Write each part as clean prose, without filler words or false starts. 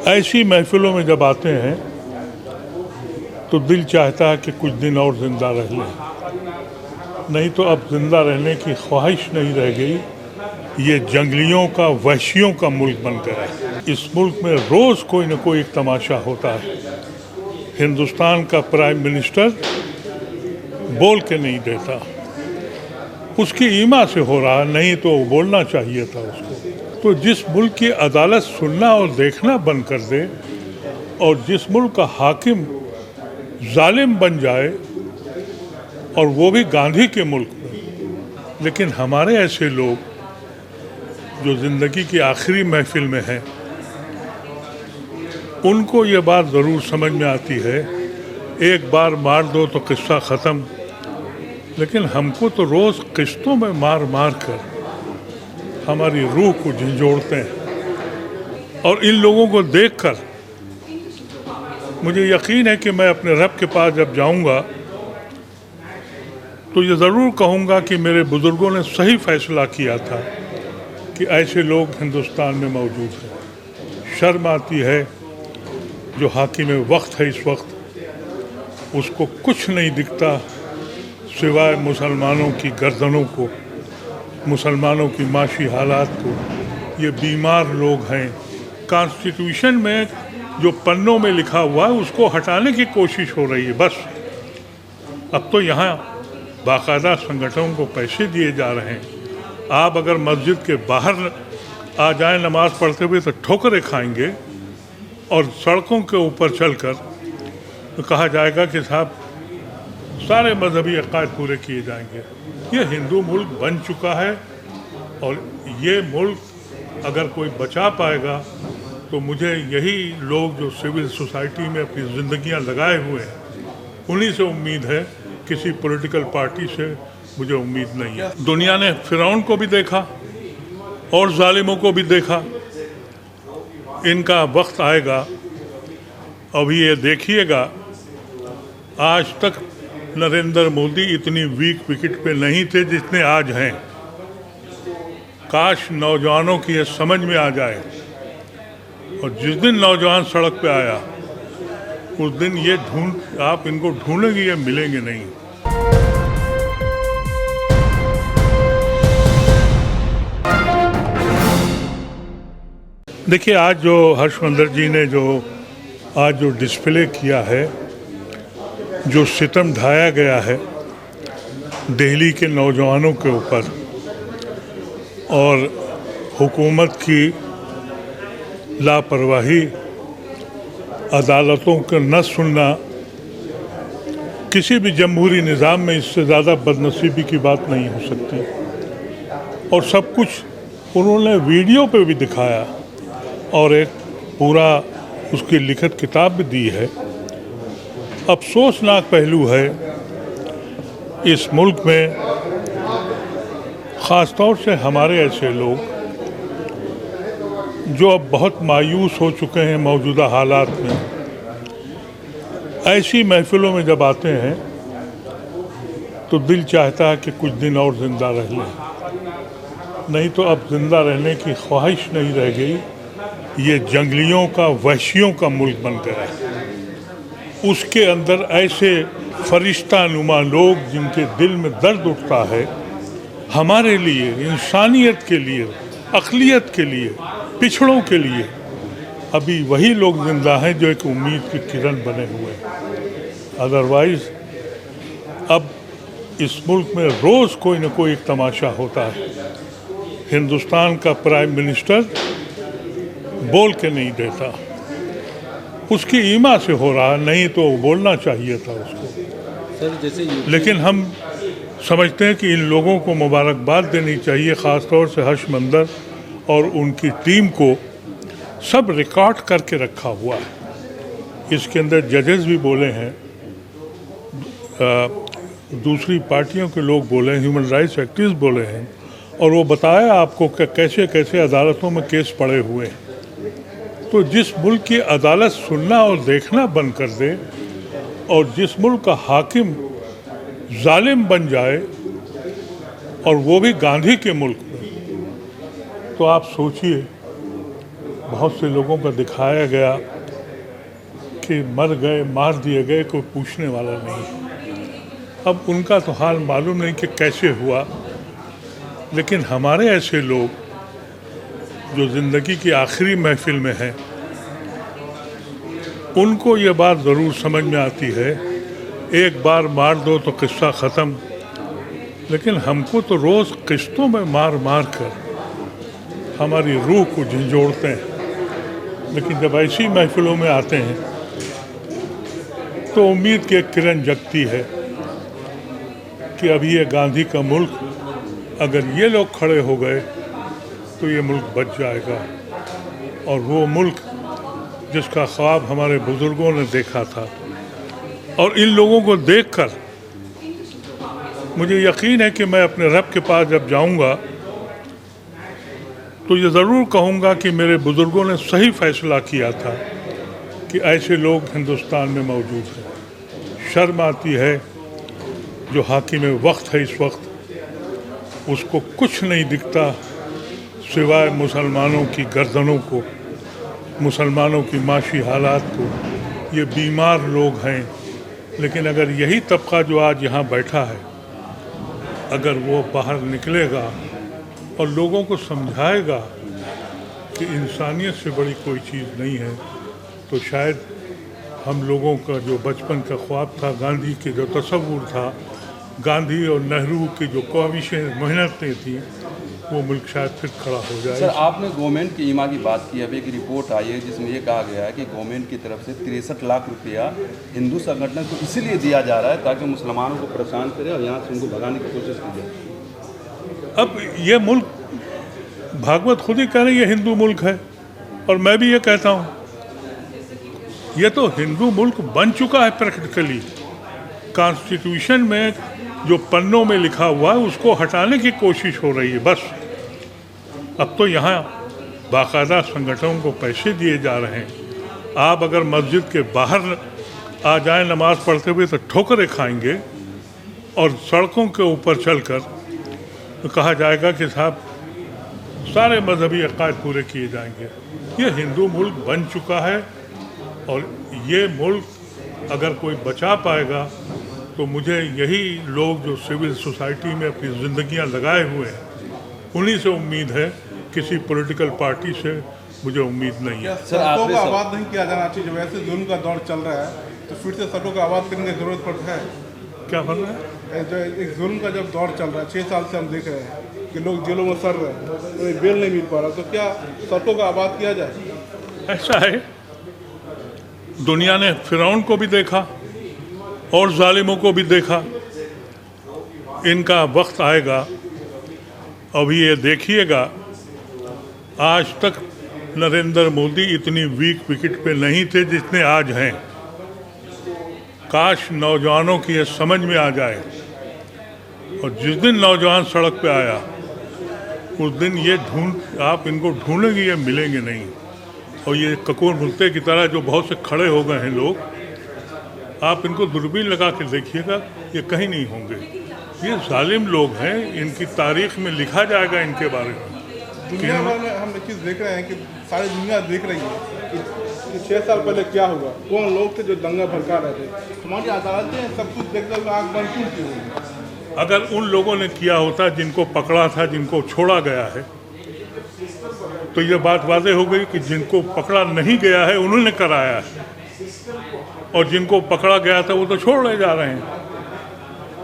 ऐसी महफिलों में जब आते हैं तो दिल चाहता है कि कुछ दिन और ज़िंदा रह लें, नहीं तो अब ज़िंदा रहने की ख्वाहिश नहीं रह गई। ये जंगलियों का, वहशियों का मुल्क बन गया है। इस मुल्क में रोज़ कोई न कोई एक तमाशा होता है। हिंदुस्तान का प्राइम मिनिस्टर बोल के नहीं देता, उसकी ईमा से हो रहा, नहीं तो बोलना चाहिए था उसको। तो जिस मुल्क की अदालत सुनना और देखना बंद कर दे और जिस मुल्क का हाकिम जालिम बन जाए, और वो भी गांधी के मुल्क में, लेकिन हमारे ऐसे लोग जो ज़िंदगी की आखिरी महफिल में हैं, उनको ये बात ज़रूर समझ में आती है, एक बार मार दो तो किस्सा ख़त्म। लेकिन हमको तो रोज़ किस्तों में मार मार कर हमारी रूह को झंझोड़ते हैं। और इन लोगों को देखकर मुझे यकीन है कि मैं अपने रब के पास जब जाऊंगा तो ये ज़रूर कहूँगा कि मेरे बुज़ुर्गों ने सही फैसला किया था कि ऐसे लोग हिंदुस्तान में मौजूद हैं। शर्म आती है जो हाकिम वक्त है इस वक्त, उसको कुछ नहीं दिखता सिवाय मुसलमानों की गर्दनों को, मुसलमानों की माशी हालात को। ये बीमार लोग हैं। कॉन्स्टिट्यूशन में जो पन्नों में लिखा हुआ है उसको हटाने की कोशिश हो रही है। बस अब तो यहाँ बाकायदा संगठनों को पैसे दिए जा रहे हैं। आप अगर मस्जिद के बाहर आ जाएं नमाज पढ़ते हुए तो ठोकरें खाएंगे, और सड़कों के ऊपर चलकर तो कहा जाएगा कि साहब सारे मजहबी अकायद पूरे किए जाएंगे। ये हिंदू मुल्क बन चुका है, और ये मुल्क अगर कोई बचा पाएगा तो मुझे यही लोग जो सिविल सोसाइटी में अपनी ज़िंदगियां लगाए हुए हैं, उन्हीं से उम्मीद है। किसी पॉलिटिकल पार्टी से मुझे उम्मीद नहीं है। दुनिया ने फिरौन को भी देखा और जालिमों को भी देखा। इनका वक्त आएगा। अभी ये देखिएगा, आज तक नरेंद्र मोदी इतनी वीक विकेट पे नहीं थे जितने आज हैं। काश नौजवानों की ये समझ में आ जाए, और जिस दिन नौजवान सड़क पे आया उस दिन ये आप इनको ढूंढेंगे, ये मिलेंगे नहीं। देखिए, आज जो हर्षवर्धन जी ने आज जो डिस्प्ले किया है, जो सितम ढाया गया है दिल्ली के नौजवानों के ऊपर, और हुकूमत की लापरवाही, अदालतों का न सुनना, किसी भी जमहूरी निज़ाम में इससे ज़्यादा बदनसीबी की बात नहीं हो सकती। और सब कुछ उन्होंने वीडियो पे भी दिखाया, और एक पूरा उसकी लिखित किताब भी दी है। अफसोसनाक पहलू है इस मुल्क में, ख़ास तौर से हमारे ऐसे लोग जो अब बहुत मायूस हो चुके हैं मौजूदा हालात में। ऐसी महफिलों में जब आते हैं तो दिल चाहता है कि कुछ दिन और ज़िंदा रह लें, नहीं तो अब ज़िंदा रहने की ख्वाहिश नहीं रह गई। ये जंगलियों का, वहशियों का मुल्क बन गया है। उसके अंदर ऐसे फरिश्ता नुमा लोग जिनके दिल में दर्द उठता है हमारे लिए, इंसानियत के लिए, अक़लियत के लिए, पिछड़ों के लिए, अभी वही लोग जिंदा हैं जो एक उम्मीद की किरण बने हुए हैं। अदरवाइज़ अब इस मुल्क में रोज़ कोई न कोई एक तमाशा होता है। हिंदुस्तान का प्राइम मिनिस्टर बोल के नहीं देता, उसकी ईमा से हो रहा, नहीं तो बोलना चाहिए था उसको। सर, जैसे लेकिन हम समझते हैं कि इन लोगों को मुबारकबाद देनी चाहिए, ख़ास तौर से हर्षवर्धन और उनकी टीम को। सब रिकॉर्ड करके रखा हुआ है। इसके अंदर जजेस भी बोले हैं, दूसरी पार्टियों के लोग बोले हैं, ह्यूमन राइट्स एक्टिविस्ट बोले हैं, और वो बताया आपको कि कैसे कैसे अदालतों में केस पड़े हुए हैं। तो जिस मुल्क की अदालत सुनना और देखना बंद कर दे, और जिस मुल्क का हाकिम जालिम बन जाए, और वो भी गांधी के मुल्क में, तो आप सोचिए बहुत से लोगों का दिखाया गया कि मर गए, मार दिए गए, कोई पूछने वाला नहीं। अब उनका तो हाल मालूम नहीं कि कैसे हुआ, लेकिन हमारे ऐसे लोग जो ज़िंदगी की आखिरी महफिल में हैं, उनको ये बात ज़रूर समझ में आती है, एक बार मार दो तो किस्सा ख़त्म, लेकिन हमको तो रोज़ किस्तों में मार मार कर हमारी रूह को झंझोड़ते हैं। लेकिन जब ऐसी महफिलों में आते हैं तो उम्मीद की एक किरण जगती है कि अभी ये गांधी का मुल्क, अगर ये लोग खड़े हो गए तो ये मुल्क बच जाएगा। और वो मुल्क जिसका ख्वाब हमारे बुज़ुर्गों ने देखा था, और इन लोगों को देखकर मुझे यकीन है कि मैं अपने रब के पास जब जाऊंगा तो ये ज़रूर कहूँगा कि मेरे बुज़ुर्गों ने सही फ़ैसला किया था कि ऐसे लोग हिंदुस्तान में मौजूद हैं। शर्म आती है जो हाकिम वक्त है इस वक्त, उसको कुछ नहीं दिखता सिवाय मुसलमानों की गर्दनों को, मुसलमानों की माशी हालात को। ये बीमार लोग हैं, लेकिन अगर यही तबका जो आज यहाँ बैठा है, अगर वो बाहर निकलेगा और लोगों को समझाएगा कि इंसानियत से बड़ी कोई चीज़ नहीं है, तो शायद हम लोगों का जो बचपन का ख्वाब था, गांधी के जो तसव्वुर था, गांधी और नेहरू की जो ख्वाहिशें, मेहनतें थी, वो मुल्क शायद फिर खड़ा हो जाए। सर, आपने गवर्नमेंट की ईमा की बात की। अभी एक रिपोर्ट आई है जिसमें ये कहा गया है कि गवर्नमेंट की तरफ से 63 लाख रुपया हिंदू संगठन को इसीलिए दिया जा रहा है ताकि मुसलमानों को परेशान करे और यहाँ से उनको भगाने की कोशिश की जाए। अब ये मुल्क, भागवत खुद ही कह रही है हिंदू मुल्क है, और मैं भी ये कहता हूँ, ये तो हिंदू मुल्क बन चुका है प्रैक्टिकली। कॉन्स्टिट्यूशन में जो पन्नों में लिखा हुआ है उसको हटाने की कोशिश हो रही है बस। अब तो यहाँ बाकायदा संगठनों को पैसे दिए जा रहे हैं। आप अगर मस्जिद के बाहर आ जाएं नमाज पढ़ते हुए तो ठोकरें खाएंगे, और सड़कों के ऊपर चलकर तो कहा जाएगा कि साहब सारे मजहबी अकायद पूरे किए जाएंगे। ये हिंदू मुल्क बन चुका है, और ये मुल्क अगर कोई बचा पाएगा तो मुझे यही लोग जो सिविल सोसाइटी में अपनी ज़िंदगियां लगाए हुए हैं, उन्हीं से उम्मीद है, किसी पॉलिटिकल पार्टी से मुझे उम्मीद नहीं है। सड़कों का आबाद नहीं किया जाना चाहिए। वैसे जुल्म का दौर चल रहा है तो फिर से सड़कों का आबाद करने की जरूरत पड़ता है। क्या बन रहा है? जो एक जुल्म का जब दौर चल रहा है, 6 साल से हम देख रहे हैं कि लोग जेलों में सड़ रहे हैं, तो बेल नहीं मिल पा रहा, तो क्या सड़कों का आबाद किया जाए? ऐसा है, दुनिया ने फिरौन को भी देखा और जालिमों को भी देखा। इनका वक्त आएगा। अभी ये देखिएगा, आज तक नरेंद्र मोदी इतनी वीक विकेट पे नहीं थे जितने आज हैं। काश नौजवानों की ये समझ में आ जाए, और जिस दिन नौजवान सड़क पे आया उस दिन ये आप इनको ढूंढेंगे, ये मिलेंगे नहीं। और ये ककोर मुल्ते की तरह जो बहुत से खड़े हो गए हैं लोग, आप इनको दूरबीन लगा के देखिएगा, ये कहीं नहीं होंगे। ये जालिम लोग हैं, इनकी तारीख में लिखा जाएगा इनके बारे में। दुनिया भर में हम एक चीज़ देख रहे हैं कि सारी दुनिया देख रही है कि 6 साल पहले क्या हुआ, कौन लोग थे जो दंगा भड़का रहे थे। हमारी अदालतें सब कुछ देखते हुए आँख बंद क्यों की हुई? अगर उन लोगों ने किया होता जिनको पकड़ा था, जिनको छोड़ा गया है, तो ये बात वाज़ेह हो गई कि जिनको पकड़ा नहीं गया है उन्होंने कराया है, और जिनको पकड़ा गया था वो तो छोड़े जा रहे हैं,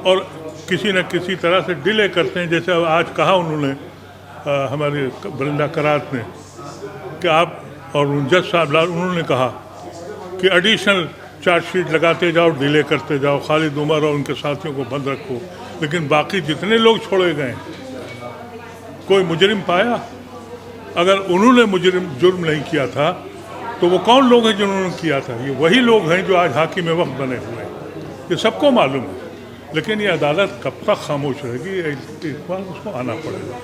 और किसी न किसी तरह से डिले करते हैं। जैसे आज कहा उन्होंने, हमारे वरिंदा करात ने, कि आप और जज साहब उन्होंने कहा कि एडिशनल चार्जशीट लगाते जाओ, डिले करते जाओ, खालिद उमर और उनके साथियों को बंद रखो, लेकिन बाकी जितने लोग छोड़े गए कोई मुजरिम पाया? अगर उन्होंने जुर्म नहीं किया था तो वो कौन लोग हैं जिन्होंने किया था? ये वही लोग हैं जो आज हाकिम वक्त बने हुए हैं। ये सबको मालूम है, लेकिन ये अदालत कब तक खामोश रहेगी, इस बार उसको आना पड़ेगा।